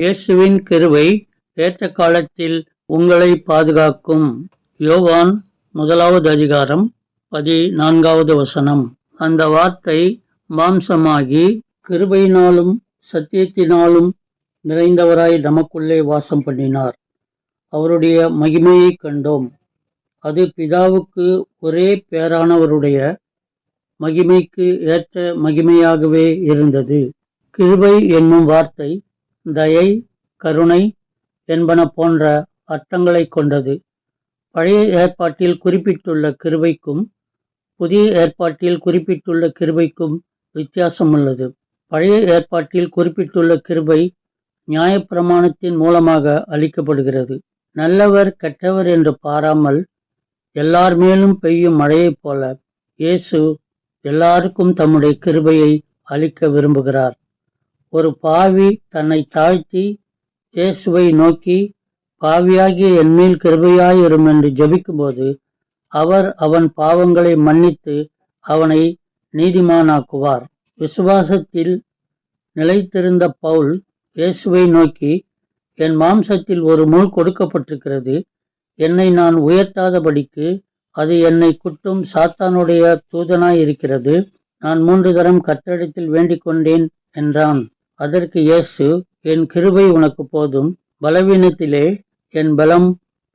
இயேசுவின் கிருபை ஏற்ற காலத்தில் உங்களை பாதுகாக்கும். யோவான் 1வது அதிகாரம் 14வது வசனம். அந்த வார்த்தை மாம்சமாகி கிருபையினாலும் சத்தியத்தினாலும் நிறைந்தவராய் நமக்குள்ளே வாசம் பண்ணினார். அவருடைய மகிமையை கண்டோம். அது பிதாவுக்கு ஒரே பேரானவருடைய மகிமைக்கு ஏற்ற மகிமையாகவே இருந்தது. கிருபை என்னும் வார்த்தை தயை, கருணை என்பன போன்ற அர்த்தங்களை கொண்டது. பழைய ஏற்பாட்டில் குறிப்பிட்டுள்ள கிருபைக்கும் புதிய ஏற்பாட்டில் குறிப்பிட்டுள்ள கிருபைக்கும் வித்தியாசம் உள்ளது. பழைய ஏற்பாட்டில் குறிப்பிட்டுள்ள கிருபை நியாயப்பிரமாணத்தின் மூலமாக அளிக்கப்படுகிறது. நல்லவர் கெட்டவர் என்று பாராமல் எல்லார் மேலும் பெய்யும் மழையைப் போல இயேசு எல்லாருக்கும் தம்முடைய கிருபையை அளிக்க விரும்புகிறார். ஒரு பாவி தன்னை தாழ்த்தி இயேசுவை நோக்கி, பாவியாகிய என்மேல் கிருபையாயிரும் என்று ஜெபிக்கும்போது அவர் அவன் பாவங்களை மன்னித்து அவனை நீதிமானாக்குவார். விசுவாசத்தில் நிலைத்திருந்த பவுல் இயேசுவை நோக்கி, என் மாம்சத்தில் ஒரு முள் கொடுக்கப்பட்டிருக்கிறது. என்னை நான் உயர்த்தாதபடிக்கு அது என்னை குட்டும் சாத்தானுடைய தூதனாய் இருக்கிறது. நான் 3 தரம் கர்த்தரிடத்தில் வேண்டிக் கொண்டேன் என்றான். அதற்கு இயேசு, என் கிருபை உனக்கு போதும், பலவீனத்திலே என் பலம்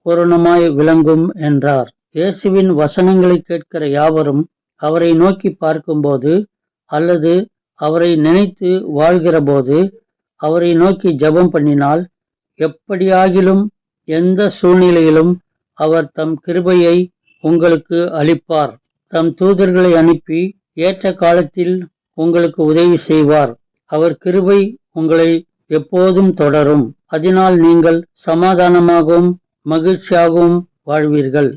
பூரணமாய் விளங்கும் என்றார். இயேசுவின் வசனங்களை கேட்கிற யாவரும் அவரை நோக்கி பார்க்கும்போது அல்லது அவரை நினைத்து வாழ்கிற போது, அவரை நோக்கி ஜெபம் பண்ணினால், எப்படியாகிலும் எந்த சூழ்நிலையிலும் அவர் தம் கிருபையை உங்களுக்கு அளிப்பார். தம் தூதர்களை அனுப்பி ஏற்ற காலத்தில் உங்களுக்கு உதவி செய்வார். அவர் கிருபை உங்களை எப்போதும் தொடரும். அதனால் நீங்கள் சமாதானமாகவும் மகிழ்ச்சியாகவும் வாழ்வீர்கள்.